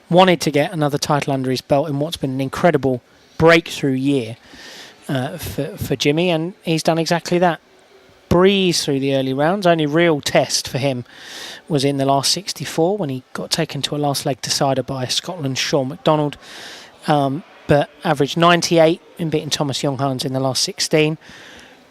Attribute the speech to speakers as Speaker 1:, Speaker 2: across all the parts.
Speaker 1: wanted to get another title under his belt in what's been an incredible breakthrough year for Jimmy, and he's done exactly that. Breeze through the early rounds. Only real test for him was in the last 64 when he got taken to a last leg decider by Scotland's Sean MacDonald, but averaged 98 in beating Thomas Younghans in the last 16.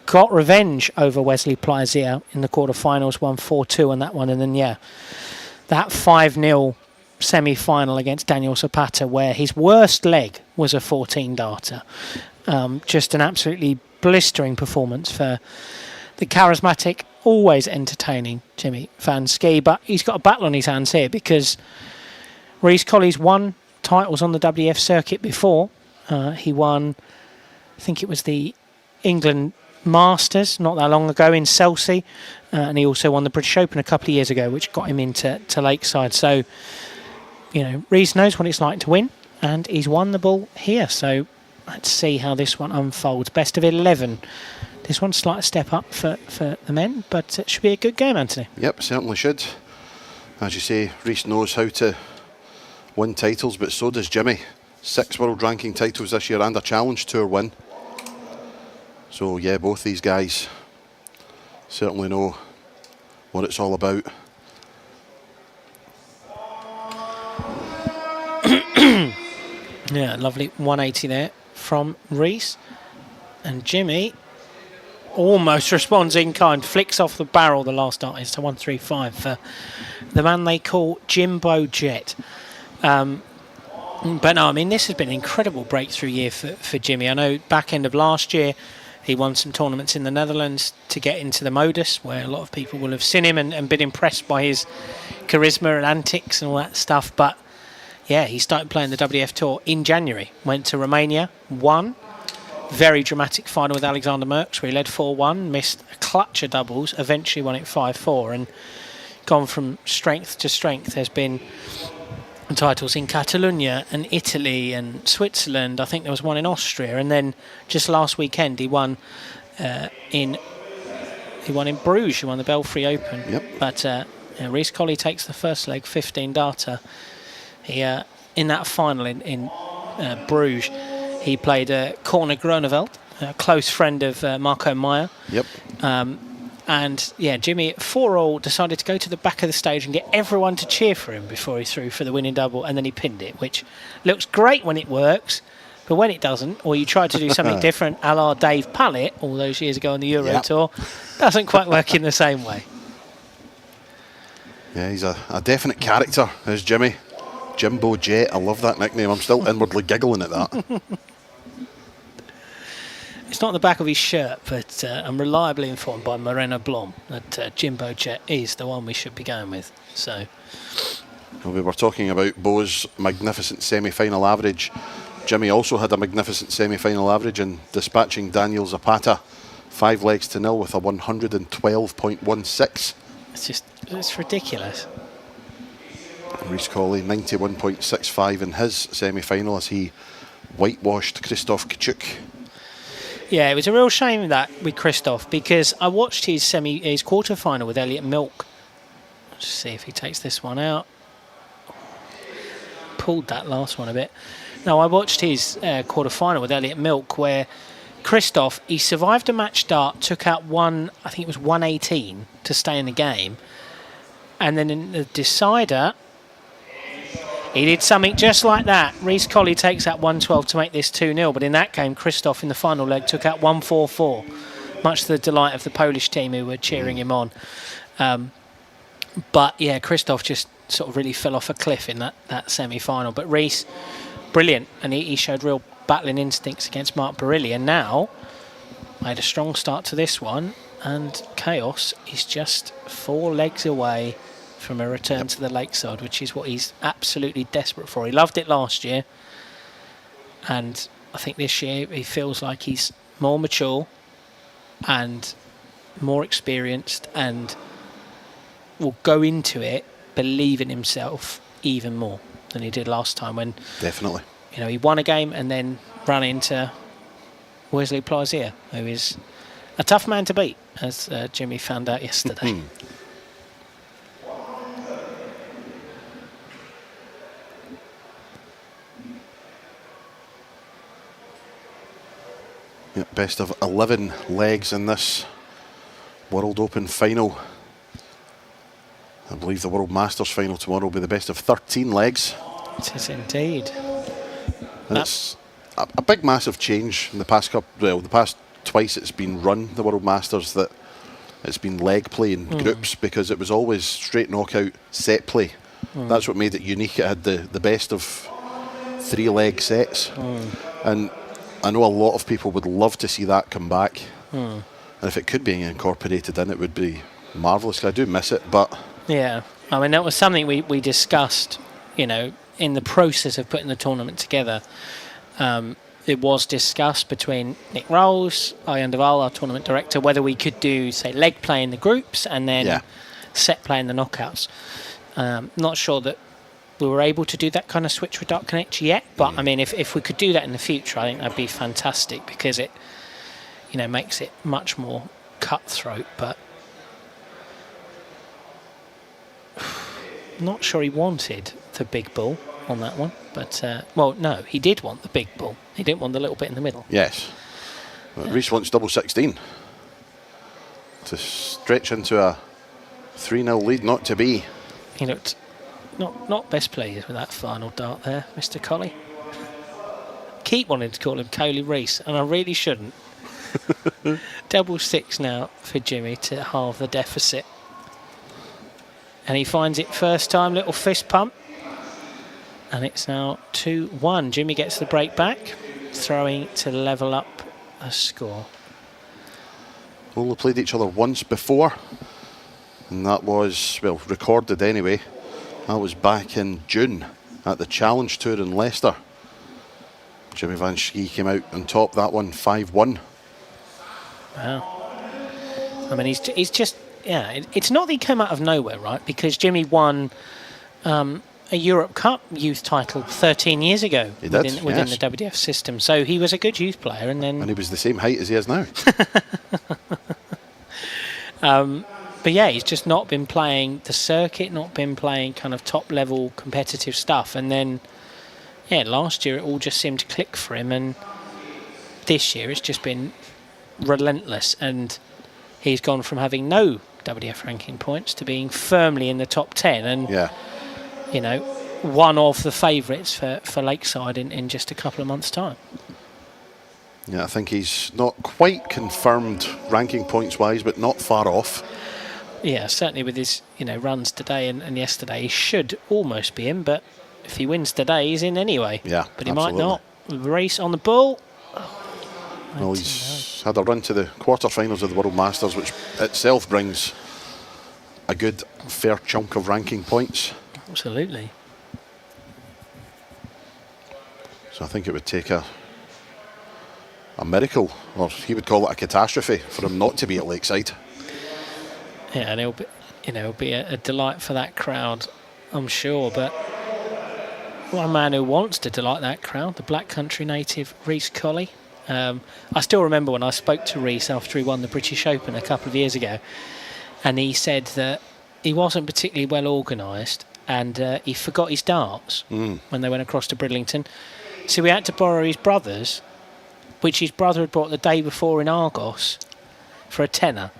Speaker 1: Got revenge over Wesley Plaisir in the quarterfinals, won 4-2 on that one, and then that 5-0 semi-final against Daniel Zapata where his worst leg was a 14-darter. Just an absolutely blistering performance for the charismatic, always entertaining Jimmy Van Schie, but he's got a battle on his hands here because Reece Colley's won titles on the WDF circuit before. He won, I think it was the England Masters not that long ago in Chelsea, and he also won the British Open a couple of years ago, which got him into Lakeside. So, Reece knows what it's like to win, and he's won the ball here. So let's see how this one unfolds. Best of 11. This one's a slight step up for the men, but it should be a good game, Anthony.
Speaker 2: Yep, certainly should. As you say, Reece knows how to win titles, but so does Jimmy. 6 world ranking titles this year and a Challenge Tour win. So yeah, both these guys certainly know what it's all about.
Speaker 1: Yeah, lovely 180 there from Reece. And Jimmy almost responds in kind, flicks off the barrel the last dart. It's to 135 for the man they call Jimbo Jet. But no, I mean, this has been an incredible breakthrough year for Jimmy. I know back end of last year, he won some tournaments in the Netherlands to get into the Modus, where a lot of people will have seen him and been impressed by his charisma and antics and all that stuff. But yeah, he started playing the WDF Tour in January, went to Romania, won. Very dramatic final with Alexander Merckx, where he led 4-1, missed a clutch of doubles, eventually won it 5-4, and gone from strength to strength. There's been titles in Catalonia and Italy and Switzerland. I think there was one in Austria, and then just last weekend he won in Bruges. He won the Belfry Open.
Speaker 2: Yep.
Speaker 1: But Reece Colley takes the first leg, 15-darter. He in that final in Bruges, he played Corne Groeneveld, a close friend of Marco Meyer.
Speaker 2: Yep.
Speaker 1: And yeah, Jimmy at 4-all decided to go to the back of the stage and get everyone to cheer for him before he threw for the winning double, and then he pinned it, which looks great when it works, but when it doesn't, or you try to do something different, a la Dave Pallett all those years ago on the Euro Tour, doesn't quite work in the same way.
Speaker 2: Yeah, he's a definite character, is Jimmy. Jimbo Jet, I love that nickname. I'm still inwardly giggling at that.
Speaker 1: It's not the back of his shirt, but I'm reliably informed by Moreno Blom that Jimbo Jet is the one we should be going with. So,
Speaker 2: well, we were talking about Bo's magnificent semi-final average. Jimmy also had a magnificent semi-final average in dispatching Daniel Zapata 5 legs to 0 with a 112.16.
Speaker 1: It's ridiculous.
Speaker 2: Reece Colley 91.65 in his semi-final as he whitewashed Krzysztof Kciuk.
Speaker 1: Yeah, it was a real shame that with Krzysztof, because I watched his quarter-final with Elliot Milk. Let's see if he takes this one out. Pulled that last one a bit. No, I watched his quarter-final with Elliot Milk where Krzysztof, he survived a match start, took out I think it was 118 to stay in the game. And then in the decider, he did something just like that. Reece Colley takes out 112 to make this 2-0, but in that game, Krzysztof in the final leg took out 144, much to the delight of the Polish team who were cheering him on. But yeah, Krzysztof just sort of really fell off a cliff in that semi-final. But Reece, brilliant, and he showed real battling instincts against Mark Barilli, and now made a strong start to this one, and Chaos is just 4 legs away from a return to the Lakeside, which is what he's absolutely desperate for. He loved it last year, and I think this year he feels like he's more mature and more experienced and will go into it believing himself even more than he did last time when
Speaker 2: definitely
Speaker 1: he won a game and then ran into Wesley Plaisir, who is a tough man to beat, as Jimmy found out yesterday.
Speaker 2: Best of 11 legs in this World Open final. I believe the World Masters final tomorrow will be the best of 13 legs.
Speaker 1: It is indeed.
Speaker 2: And it's a big, massive change in the past the past twice it's been run, the World Masters, that it's been leg play in groups, because it was always straight knockout, set play. That's what made it unique. It had the best of 3 leg sets. And I know a lot of people would love to see that come back. And if it could be incorporated in, it would be marvellous. I do miss it, but...
Speaker 1: Yeah, I mean, that was something we discussed, you know, in the process of putting the tournament together. It was discussed between Nick Rolls, Arjan de Waal, our tournament director, whether we could do, say, leg play in the groups and then set play in the knockouts. Not sure that we were able to do that kind of switch with Dark Connect yet, but I mean, if we could do that in the future, I think that'd be fantastic, because it, you know, makes it much more cutthroat. But not sure he wanted the big ball on that one, but well, no, he did want the big ball. He didn't want the little bit in the middle.
Speaker 2: Yes. Well, Reece wants double 16 to stretch into a 3-0 lead, not to be.
Speaker 1: He looked not best pleased with that final dart there, Mr. Colley. Keep wanting to call him Coley Reece, and I really shouldn't. Double 6 now for Jimmy to halve the deficit. And he finds it first time, little fist pump. And it's now 2-1. Jimmy gets the break back, throwing to level up a score.
Speaker 2: Only played each other once before, and that was, well, recorded anyway. That was back in June at the Challenge Tour in Leicester. Jimmy Van Schie came out on top that one, 5-1.
Speaker 1: Wow. I mean, he's just, yeah, it's not that he came out of nowhere, right? Because Jimmy won a Europe Cup youth title 13 years ago within the WDF system. So he was a good youth player, and then... And
Speaker 2: he was the same height as he is now.
Speaker 1: But yeah, he's just not been playing the circuit, not been playing kind of top-level competitive stuff. And then, yeah, last year it all just seemed to click for him, and this year it's just been relentless. And he's gone from having no WDF ranking points to being firmly in the top 10. And, you know, one of the favourites for Lakeside in just a couple of months' time.
Speaker 2: Yeah, I think he's not quite confirmed ranking points-wise, but not far off.
Speaker 1: Yeah, certainly with his, you know, runs today and yesterday, he should almost be in, but if he wins today, he's in anyway.
Speaker 2: Yeah,
Speaker 1: but he
Speaker 2: absolutely.
Speaker 1: might not. Race on the ball.
Speaker 2: Well, he's had a run to the quarterfinals of the World Masters, which itself brings a good fair chunk of ranking points.
Speaker 1: Absolutely.
Speaker 2: So I think it would take a miracle, or he would call it a catastrophe, for him not to be at Lakeside.
Speaker 1: Yeah, and it'll be a delight for that crowd, I'm sure. But one man who wants to delight that crowd, the Black Country native Reece Colley. I still remember when I spoke to Reece after he won the British Open a couple of years ago, and he said that he wasn't particularly well organised, and he forgot his darts when they went across to Bridlington. So we had to borrow his brother's, which his brother had bought the day before in Argos for a tenner.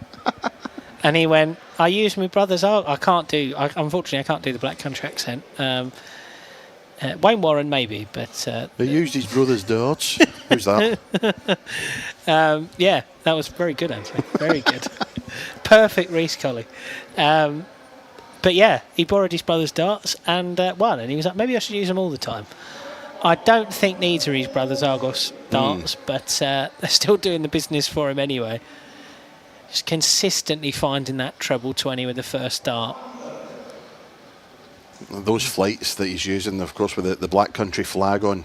Speaker 1: And he went, I used my brother's Argos. Unfortunately, I can't do the Black Country accent. Wayne Warren maybe, but...
Speaker 2: He used his brother's darts. Who's that?
Speaker 1: Yeah, that was very good, actually. Very good. Perfect Reece Colley. But yeah, he borrowed his brother's darts and won. And he was like, maybe I should use them all the time. I don't think these are his brother's Argos darts, but they're still doing the business for him anyway. Just consistently finding that treble 20 with the first dart.
Speaker 2: Those flights that he's using, of course, with the Black Country flag on,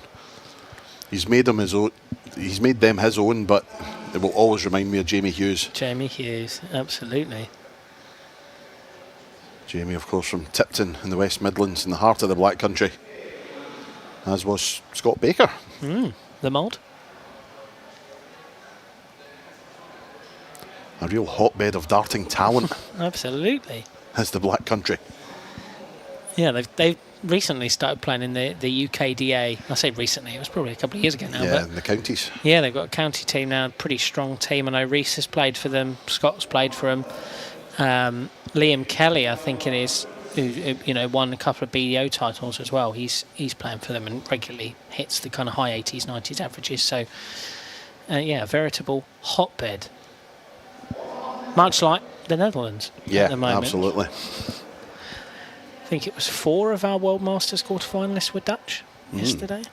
Speaker 2: he's made them his own. He's made them his own, but it will always remind me of Jamie Hughes.
Speaker 1: Jamie Hughes, absolutely.
Speaker 2: Jamie, of course, from Tipton in the West Midlands, in the heart of the Black Country, as was Scott Baker.
Speaker 1: The mod.
Speaker 2: A real hotbed of darting talent.
Speaker 1: Absolutely.
Speaker 2: As the Black Country.
Speaker 1: Yeah, they've recently started playing in the UKDA. I say recently, it was probably a couple of years ago now.
Speaker 2: Yeah,
Speaker 1: but
Speaker 2: in the counties.
Speaker 1: yeah, they've got a county team now, a pretty strong team. I know Reece has played for them, Scott's played for them. Liam Kelly, I think it is, who won a couple of BDO titles as well. He's playing for them and regularly hits the kind of high 80s, 90s averages. So, a veritable hotbed. Much like the Netherlands at the moment.
Speaker 2: Absolutely.
Speaker 1: I think it was 4 of our World Masters quarterfinalists were Dutch yesterday.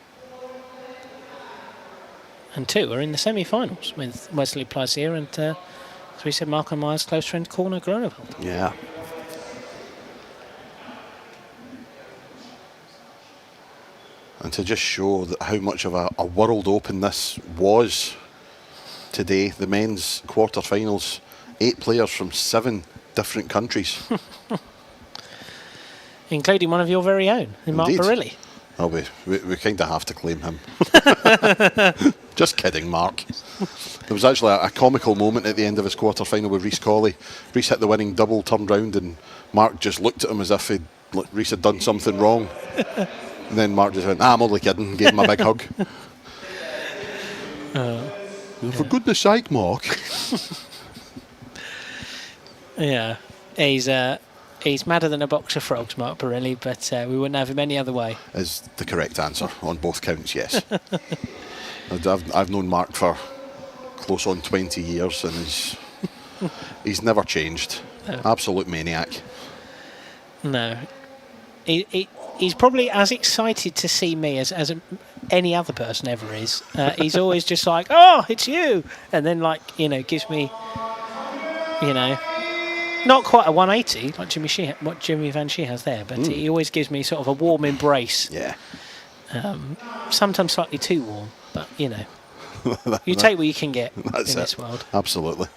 Speaker 1: And 2 are in the semi-finals with Wesley Plaisier and, as we said, Marco Meyer's close friend, Corner Groneveld.
Speaker 2: Yeah. And to just show that how much of a world open this was today, the men's quarterfinals, 8 players from 7 different countries.
Speaker 1: Including one of your very own, Mark Barilli.
Speaker 2: Oh, we kind of have to claim him. Just kidding, Mark. There was actually a comical moment at the end of his quarter-final with Reece Colley. Reece hit the winning double, turned round, and Mark just looked at him as if Reece had done something wrong. And then Mark just went, I'm only kidding, and gave him a big hug. For goodness sake, Mark.
Speaker 1: Yeah, he's madder than a box of frogs, Mark Barilli, but we wouldn't have him any other way.
Speaker 2: Is the correct answer on both counts, yes. I've known Mark for close on 20 years, and he's never changed. No. Absolute maniac.
Speaker 1: No. He's probably as excited to see me as any other person ever is. He's always just like, oh, it's you. And then, gives me, not quite a 180 like Jimmy Van Schie has there, but he always gives me sort of a warm embrace.
Speaker 2: Yeah.
Speaker 1: Sometimes slightly too warm, but, you take what you can get in this world.
Speaker 2: Absolutely.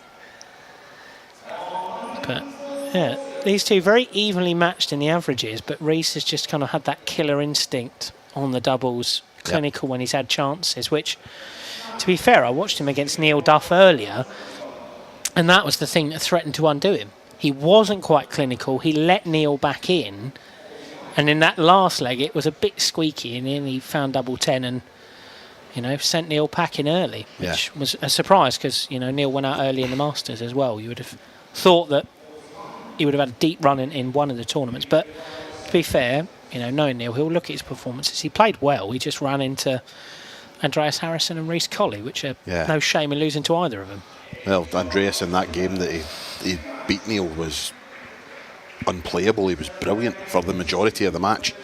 Speaker 1: But, yeah. These two very evenly matched in the averages, but Reece has just kind of had that killer instinct on the doubles, clinical when he's had chances, which, to be fair, I watched him against Neil Duff earlier, and that was the thing that threatened to undo him. He wasn't quite clinical. He let Neil back in, and in that last leg, it was a bit squeaky, and then he found double 10 and, sent Neil packing early, which was a surprise because, Neil went out early in the Masters as well. You would have thought that he would have had a deep run in one of the tournaments. But to be fair, knowing Neil, he'll look at his performances. He played well. He just ran into Andreas Harrison and Reece Colley, which are no shame in losing to either of them.
Speaker 2: Well, Andreas in that game that he beat Neil was unplayable. He was brilliant for the majority of the match.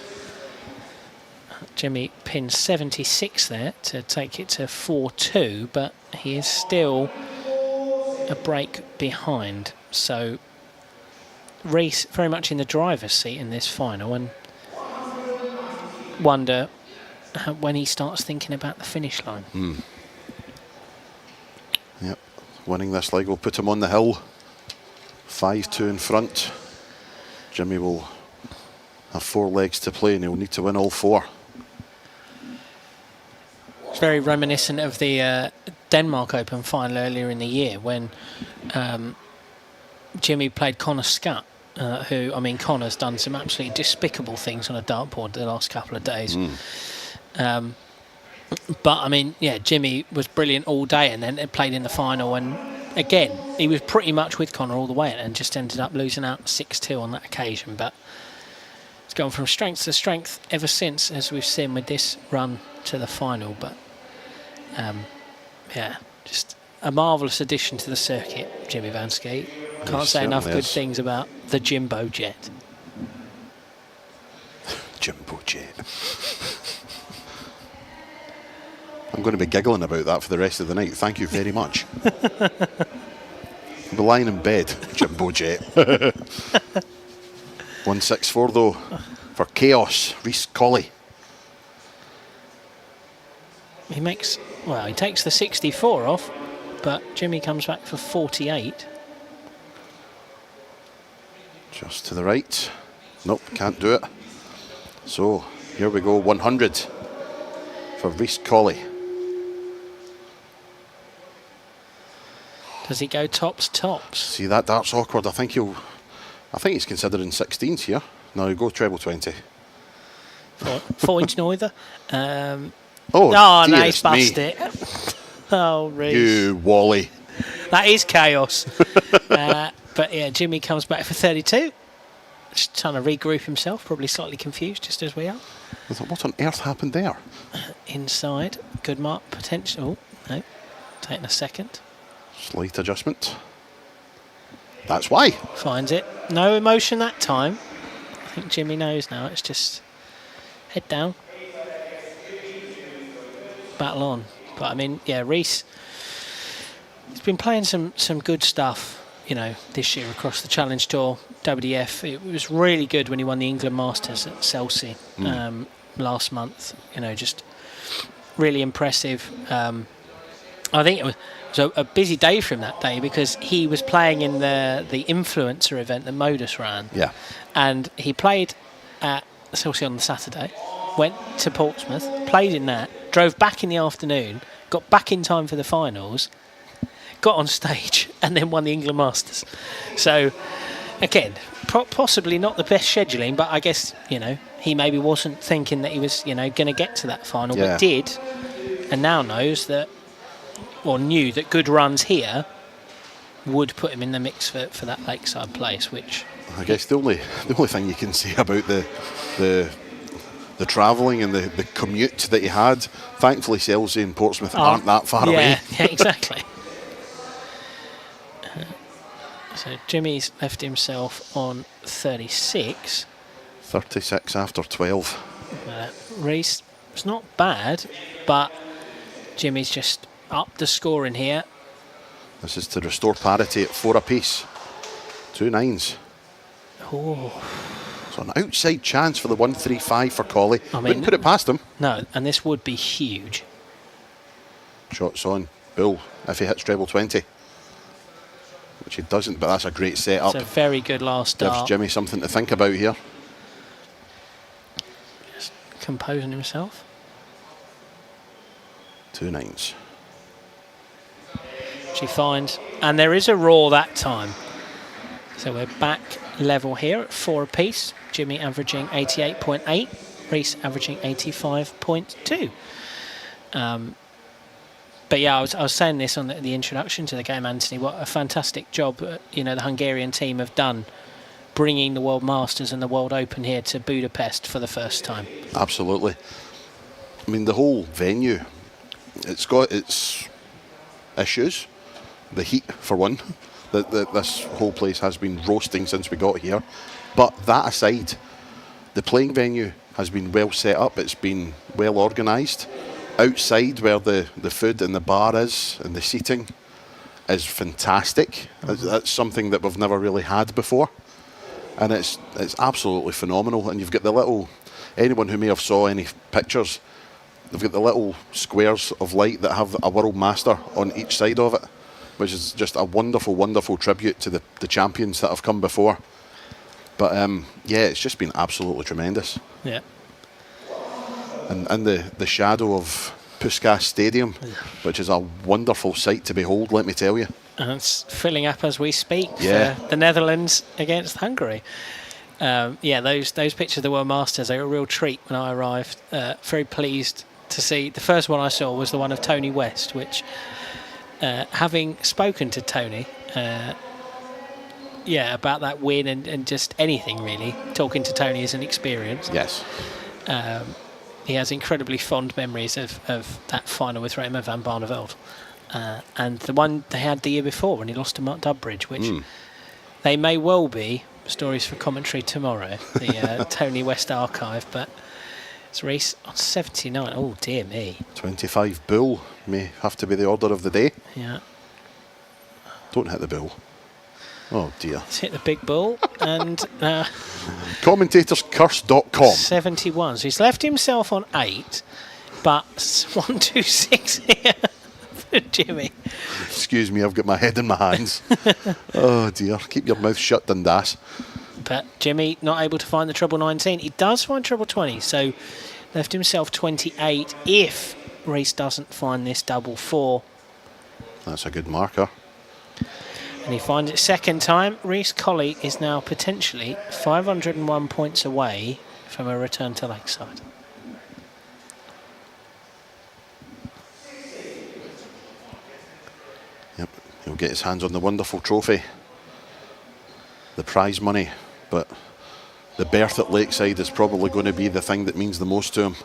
Speaker 1: Jimmy pins 76 there to take it to 4-2, but he is still a break behind. So Reece very much in the driver's seat in this final, and wonder when he starts thinking about the finish line.
Speaker 2: Yep, winning this leg will put him on the hill. 5-2 in front. Jimmy will have 4 legs to play, and he'll need to win all 4.
Speaker 1: It's very reminiscent of the Denmark Open final earlier in the year when Jimmy played Connor Scutt, who, Connor's done some absolutely despicable things on a dartboard the last couple of days. But, Jimmy was brilliant all day and then played in the final, and again, he was pretty much with Connor all the way and just ended up losing out 6-2 on that occasion. But it's gone from strength to strength ever since, as we've seen with this run to the final. But, just a marvellous addition to the circuit, Jimmy Van Schie. Can't say enough good things about the Jimbo Jet.
Speaker 2: Jimbo Jet. I'm going to be giggling about that for the rest of the night. Thank you very much. I'll be lying in bed, Jimbo Jet. 164 though for Chaos, Reece Colley.
Speaker 1: He takes the 64 off, but Jimmy comes back for 48.
Speaker 2: Just to the right. Nope, can't do it. So here we go, 100 for Reece Colley.
Speaker 1: Does he go tops?
Speaker 2: See, that dart's awkward. I think he's considering 16s here. No, he'll go treble 20.
Speaker 1: 4-inch neither.
Speaker 2: Oh,
Speaker 1: no,
Speaker 2: dear,
Speaker 1: he's
Speaker 2: it's
Speaker 1: bust
Speaker 2: me.
Speaker 1: it. Oh, Reece.
Speaker 2: You Wally.
Speaker 1: That is chaos. But yeah, Jimmy comes back for 32. Just trying to regroup himself, probably slightly confused, just as we are.
Speaker 2: I thought, what on earth happened there?
Speaker 1: Inside, good mark, potential. No, taking a second.
Speaker 2: Slight adjustment. That's why.
Speaker 1: Finds it. No emotion that time. I think Jimmy knows now. It's just head down. Battle on. But I mean, yeah, Reece, he's been playing some good stuff, you know, this year across the Challenge Tour, WDF. It was really good when he won the England Masters at Chelsea last month. You know, just really impressive. I think it was a busy day for him that day because he was playing in the influencer event that Modus ran.
Speaker 2: Yeah.
Speaker 1: And he played at Chelsea on the Saturday, went to Portsmouth, played in that, drove back in the afternoon, got back in time for the finals, got on stage, and then won the England Masters. So, again, possibly not the best scheduling, but I guess, you know, he maybe wasn't thinking that he was, you know, going to get to that final, but did, and now knows that, or knew that good runs here would put him in the mix for that lakeside place, which...
Speaker 2: I guess the only thing you can say about the travelling and the commute that he had, thankfully Chelsea and Portsmouth aren't that far away.
Speaker 1: Yeah, exactly. So Jimmy's left himself on 36.
Speaker 2: 36 after 12.
Speaker 1: Reece, it's not bad, but Jimmy's just upped the score in here.
Speaker 2: This is to restore parity at 4 apiece. 2 nines.
Speaker 1: Oh.
Speaker 2: So an outside chance for the 135 for Colley.
Speaker 1: I mean,
Speaker 2: wouldn't put it past him.
Speaker 1: No, and this would be huge.
Speaker 2: Shots on. Bull, if he hits treble 20. Which he doesn't, but that's a great setup.
Speaker 1: It's a very good last start.
Speaker 2: Gives Jimmy something to think about here.
Speaker 1: Just composing himself.
Speaker 2: 2 nines.
Speaker 1: She finds, and there is a roar that time. So we're back level here at 4 apiece. Jimmy averaging 88.8, Reece averaging 85.2. But yeah, I was saying this on the introduction to the game, Anthony. What a fantastic job, you know, the Hungarian team have done, bringing the World Masters and the World Open here to Budapest for the first time.
Speaker 2: Absolutely. I mean, the whole venue, it's got its issues. The heat, for one. This whole place has been roasting since we got here. But that aside, the playing venue has been well set up. It's been well organised. Outside, where the food and the bar is and the seating is fantastic. That's something that we've never really had before. And it's absolutely phenomenal. And you've got the little... Anyone who may have saw any pictures, they've got the little squares of light that have a World Master on each side of it, which is just a wonderful, wonderful tribute to the champions that have come before. But yeah, it's just been absolutely tremendous.
Speaker 1: Yeah.
Speaker 2: And the shadow of Puskás Stadium, which is a wonderful sight to behold, let me tell you.
Speaker 1: And it's filling up as we speak
Speaker 2: Yeah.
Speaker 1: for the Netherlands against Hungary. Yeah, those pictures of the World Masters, they were a real treat when I arrived. Very pleased to see. The first one I saw was the one of Tony West, which... having spoken to Tony, about that win and just anything really, talking to Tony is an experience.
Speaker 2: Yes.
Speaker 1: He has incredibly fond memories of that final with Raymond van Barneveld. And the one they had the year before when he lost to Mark Dubbridge, which they may well be stories for commentary tomorrow, the Tony West archive, but it's Reece on 79. Oh, dear me.
Speaker 2: 25 bull may have to be the order of the day.
Speaker 1: Yeah.
Speaker 2: Don't hit the bull. Oh, dear.
Speaker 1: Let's hit the big bull. And
Speaker 2: CommentatorsCurse.com.
Speaker 1: 71. So he's left himself on 8, but 1, 2, 6 here for Jimmy.
Speaker 2: Excuse me, I've got my head in my hands. Oh, dear. Keep your mouth shut, Dundas.
Speaker 1: But Jimmy not able to find the treble 19. He does find treble 20, so left himself 28 if Reece doesn't find this double 4.
Speaker 2: That's a good marker.
Speaker 1: And he finds it second time. Reece Colley is now potentially 501 points away from a return to Lakeside.
Speaker 2: Yep, he'll get his hands on the wonderful trophy, the prize money, but the berth at Lakeside is probably going to be the thing that means the most to him.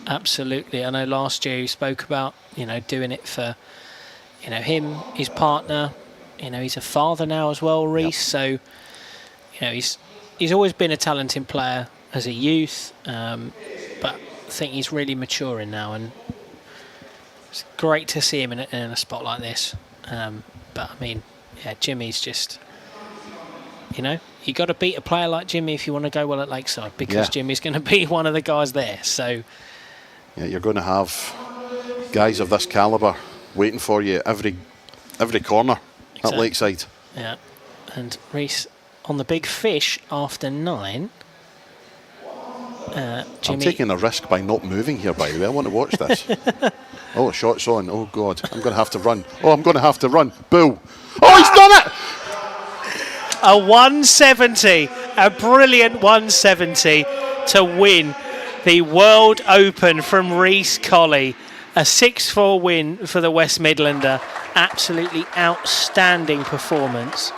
Speaker 1: Absolutely. I know last year he spoke about, doing it for, him, his partner. He's a father now as well, Reece.
Speaker 2: Yep.
Speaker 1: So, he's always been a talented player as a youth, but I think he's really maturing now, and it's great to see him in a spot like this. But I mean, yeah, Jimmy's just, you got to beat a player like Jimmy if you want to go well at Lakeside, because Jimmy's going to be one of the guys there. So
Speaker 2: yeah, you're going to have guys of this calibre waiting for you every corner at Lakeside.
Speaker 1: Yeah, and Reece on the big fish after 9. Jimmy,
Speaker 2: I'm taking a risk by not moving here, by the way. I want to watch this. Oh, shot's on. Oh, God. I'm going to have to run. Oh, I'm going to have to run. Boo. Oh, he's done it!
Speaker 1: A 170, a brilliant 170 to win the World Open from Reece Colley. A 6-4 win for the West Midlander. Absolutely outstanding performance.